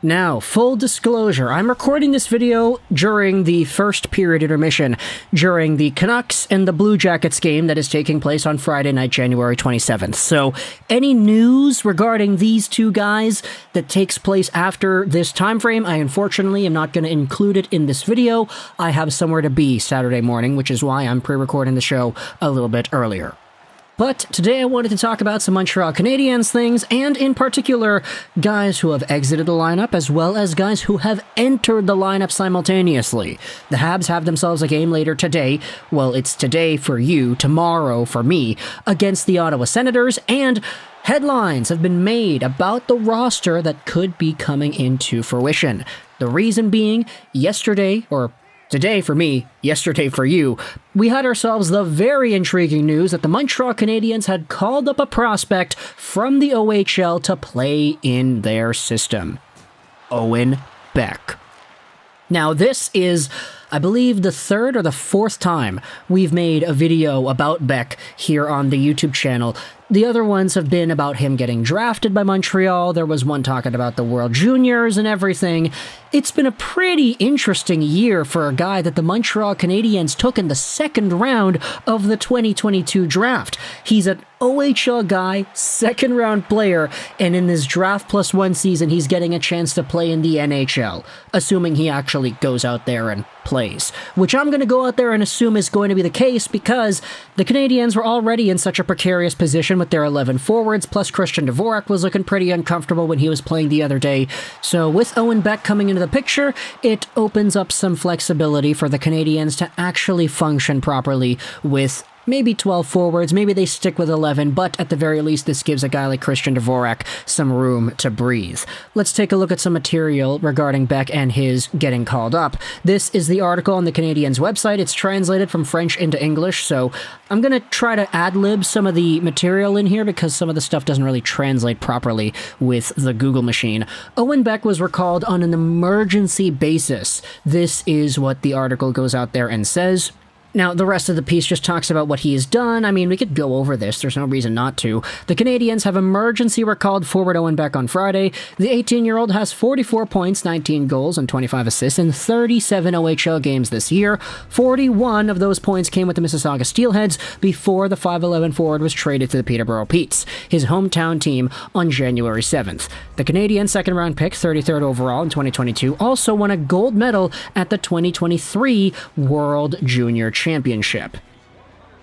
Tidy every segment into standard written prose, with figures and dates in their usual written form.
Now, full disclosure, I'm recording this video during the first period intermission, during the Canucks and the Blue Jackets game that is taking place on Friday night, January 27th. So, any news regarding these two guys that takes place after this time frame, I unfortunately am not going to include it in this video. I have somewhere to be Saturday morning, which is why I'm pre-recording the show a little bit earlier. But today I wanted to talk about some Montreal Canadiens things, and in particular, guys who have exited the lineup, as well as guys who have entered the lineup simultaneously. The Habs have themselves a game later today, well, it's today for you, tomorrow for me, against the Ottawa Senators, and headlines have been made about the roster that could be coming into fruition. The reason being, today for me, yesterday for you, we had ourselves the very intriguing news that the Montreal Canadiens had called up a prospect from the OHL to play in their system. Owen Beck. Now this is, I believe, the third or the fourth time we've made a video about Beck here on the YouTube channel. The other ones have been about him getting drafted by Montreal. There was one talking about the World Juniors and everything. It's been a pretty interesting year for a guy that the Montreal Canadiens took in the second round of the 2022 draft. He's an OHL guy, second round player, and in this draft plus one season, he's getting a chance to play in the NHL, assuming he actually goes out there and plays, which I'm going to go out there and assume is going to be the case because the Canadiens were already in such a precarious position with their 11 forwards, plus Christian Dvorak was looking pretty uncomfortable when he was playing the other day. So with Owen Beck coming into the picture, it opens up some flexibility for the Canadiens to actually function properly with maybe 12 forwards, maybe they stick with 11, but at the very least this gives a guy like Christian Dvorak some room to breathe. Let's take a look at some material regarding Beck and his getting called up. This is the article on the Canadiens website. It's translated from French into English, so I'm going to try to ad-lib some of the material in here because some of the stuff doesn't really translate properly with the Google machine. Owen Beck was recalled on an emergency basis. This is what the article goes out there and says. Now, the rest of the piece just talks about what he has done. I mean, we could go over this. There's no reason not to. The Canadiens have emergency recalled forward Owen Beck on Friday. The 18-year-old has 44 points, 19 goals, and 25 assists in 37 OHL games this year. 41 of those points came with the Mississauga Steelheads before the 5'11 forward was traded to the Peterborough Petes, his hometown team, on January 7th. The Canadiens' second-round pick, 33rd overall in 2022, also won a gold medal at the 2023 World Junior Championship.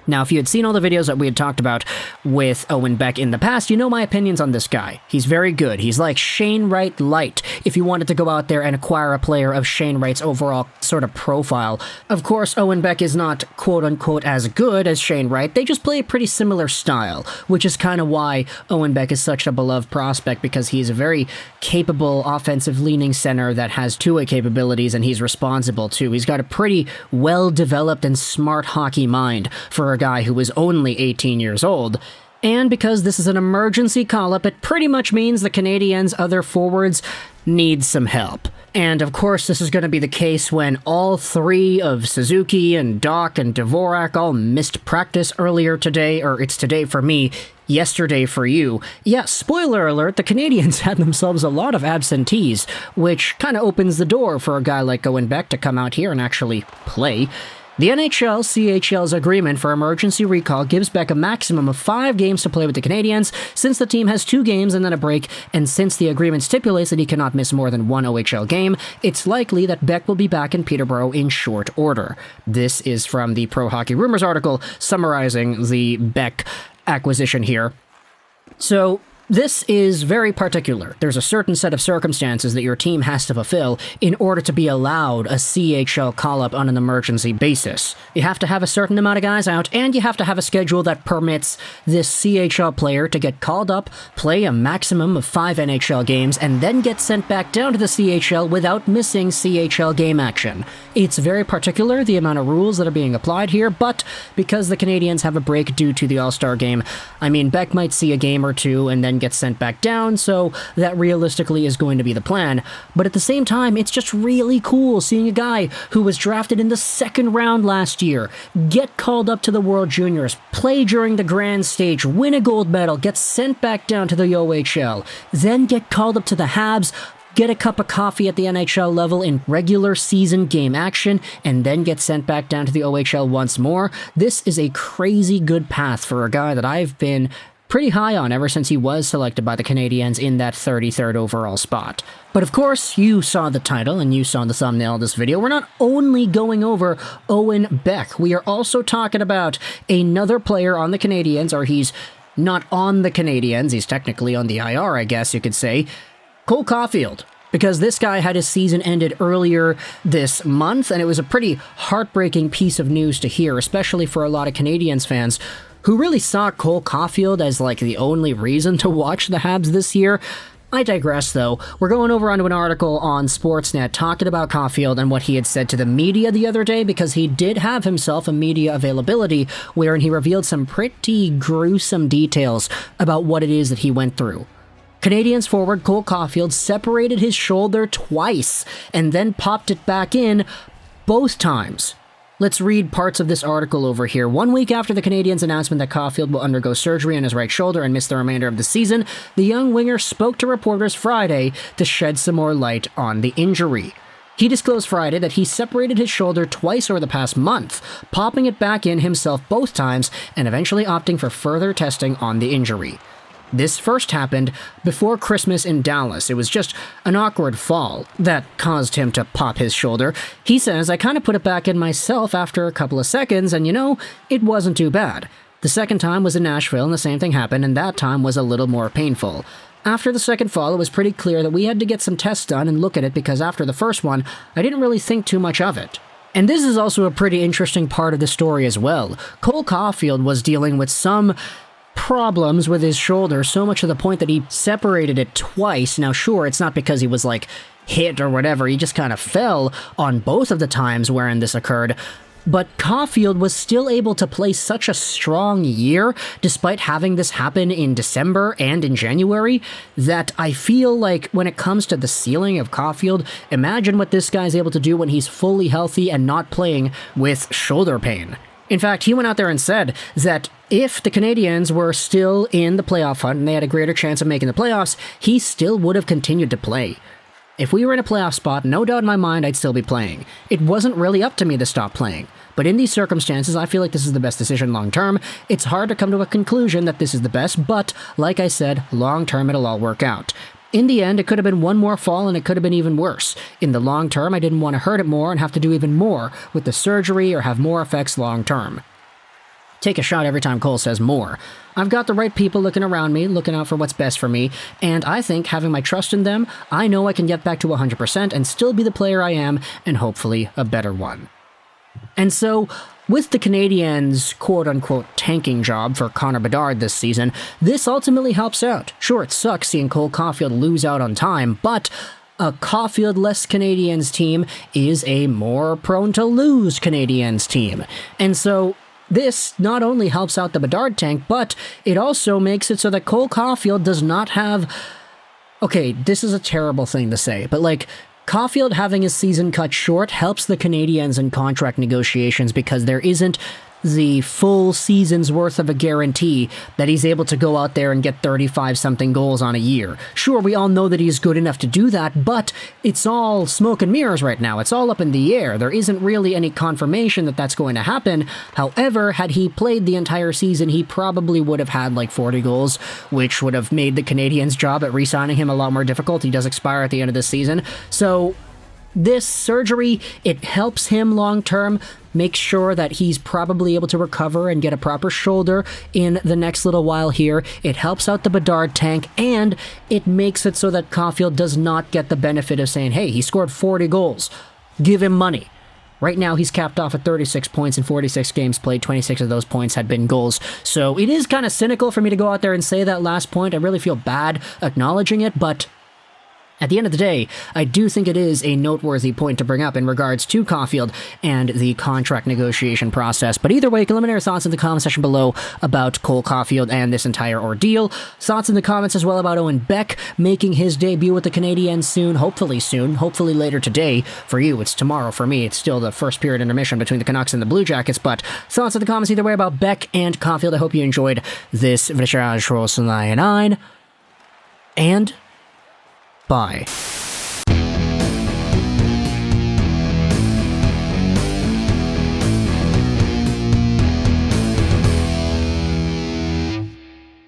Now, if you had seen all the videos that we had talked about with Owen Beck in the past, you know my opinions on this guy. He's very good. He's like Shane Wright light, if you wanted to go out there and acquire a player of Shane Wright's overall sort of profile. Of course, Owen Beck is not quote-unquote as good as Shane Wright. They just play a pretty similar style, which is kind of why Owen Beck is such a beloved prospect, because he's a very capable offensive-leaning center that has two-way capabilities, and he's responsible too. He's got a pretty well-developed and smart hockey mind for a guy who is only 18 years old. And because this is an emergency call-up, it pretty much means the Canadiens' other forwards need some help. And of course, this is going to be the case when all three of Suzuki and Doc and Dvorak all missed practice earlier today, or it's today for me, yesterday for you. Yeah, spoiler alert, the Canadiens had themselves a lot of absentees, which kind of opens the door for a guy like Owen Beck to come out here and actually play. The NHL-CHL's agreement for emergency recall gives Beck a maximum of 5 games to play with the Canadiens, since the team has 2 games and then a break, and since the agreement stipulates that he cannot miss more than 1 OHL game, it's likely that Beck will be back in Peterborough in short order. This is from the Pro Hockey Rumors article summarizing the Beck acquisition here. So, this is very particular. There's a certain set of circumstances that your team has to fulfill in order to be allowed a CHL call-up on an emergency basis. You have to have a certain amount of guys out, and you have to have a schedule that permits this CHL player to get called up, play a maximum of 5 NHL games, and then get sent back down to the CHL without missing CHL game action. It's very particular, the amount of rules that are being applied here, but because the Canadiens have a break due to the All-Star game, I mean, Beck might see a game or two and then get sent back down, so that realistically is going to be the plan. But at the same time, it's just really cool seeing a guy who was drafted in the second round last year get called up to the World Juniors, play during the grand stage, win a gold medal, get sent back down to the OHL, then get called up to the Habs, get a cup of coffee at the NHL level in regular season game action, and then get sent back down to the OHL once more. This is a crazy good path for a guy that I've been pretty high on ever since he was selected by the Canadiens in that 33rd overall spot. But of course, you saw the title and you saw the thumbnail of this video. We're not only going over Owen Beck, we are also talking about another player on the Canadiens, or he's not on the Canadiens, he's technically on the IR, I guess you could say, Cole Caufield. Because this guy had his season ended earlier this month, and it was a pretty heartbreaking piece of news to hear, especially for a lot of Canadiens fans who really saw Cole Caufield as like the only reason to watch the Habs this year. I digress though. We're going over onto an article on Sportsnet talking about Caufield and what he had said to the media the other day, because he did have himself a media availability wherein he revealed some pretty gruesome details about what it is that he went through. Canadiens forward Cole Caufield separated his shoulder twice and then popped it back in both times. Let's read parts of this article over here. 1 week after the Canadiens' announcement that Caufield will undergo surgery on his right shoulder and miss the remainder of the season, the young winger spoke to reporters Friday to shed some more light on the injury. He disclosed Friday that he separated his shoulder twice over the past month, popping it back in himself both times and eventually opting for further testing on the injury. This first happened before Christmas in Dallas. It was just an awkward fall that caused him to pop his shoulder. He says, I kind of put it back in myself after a couple of seconds, and it wasn't too bad. The second time was in Nashville, and the same thing happened, and that time was a little more painful. After the second fall, it was pretty clear that we had to get some tests done and look at it, because after the first one, I didn't really think too much of it. And this is also a pretty interesting part of the story as well. Cole Caufield was dealing with some problems with his shoulder, so much to the point that he separated it twice. Now sure, it's not because he was like hit or whatever, he just kind of fell on both of the times wherein this occurred. But Caufield was still able to play such a strong year, despite having this happen in December and in January, that I feel like when it comes to the ceiling of Caufield, imagine what this guy's able to do when he's fully healthy and not playing with shoulder pain. In fact, he went out there and said that if the Canadiens were still in the playoff hunt and they had a greater chance of making the playoffs, he still would have continued to play. If we were in a playoff spot, no doubt in my mind I'd still be playing. It wasn't really up to me to stop playing. But in these circumstances, I feel like this is the best decision long term. It's hard to come to a conclusion that this is the best, but like I said, long term it'll all work out. In the end, it could have been one more fall and it could have been even worse. In the long term, I didn't want to hurt it more and have to do even more with the surgery or have more effects long term. Take a shot every time Cole says more. I've got the right people looking around me, looking out for what's best for me, and I think having my trust in them, I know I can get back to 100% and still be the player I am, and hopefully a better one. And so, with the Canadiens' quote-unquote tanking job for Connor Bedard this season, this ultimately helps out. Sure, it sucks seeing Cole Caufield lose out on time, but a Caufield-less Canadiens team is a more prone-to-lose Canadiens team. And so, this not only helps out the Bedard tank, but it also makes it so that Cole Caufield does not have... Okay, this is a terrible thing to say, but Caufield having his season cut short helps the Canadiens in contract negotiations because there isn't the full season's worth of a guarantee that he's able to go out there and get 35-something goals on a year. Sure, we all know that he's good enough to do that, but it's all smoke and mirrors right now. It's all up in the air. There isn't really any confirmation that that's going to happen. However, had he played the entire season, he probably would have had 40 goals, which would have made the Canadiens' job at re-signing him a lot more difficult. He does expire at the end of this season. So this surgery, it helps him long-term, make sure that he's probably able to recover and get a proper shoulder in the next little while here. It helps out the Bedard tank, and it makes it so that Caufield does not get the benefit of saying, hey, he scored 40 goals. Give him money. Right now, he's capped off at 36 points in 46 games played. 26 of those points had been goals. So it is kind of cynical for me to go out there and say that last point. I really feel bad acknowledging it, but at the end of the day, I do think it is a noteworthy point to bring up in regards to Caufield and the contract negotiation process. But either way, let me know your thoughts in the comment section below about Cole Caufield and this entire ordeal. Thoughts in the comments as well about Owen Beck making his debut with the Canadiens soon, hopefully later today. For you, it's tomorrow. For me, it's still the first period intermission between the Canucks and the Blue Jackets. But thoughts in the comments either way about Beck and Caufield. I hope you enjoyed this Juraj and bye.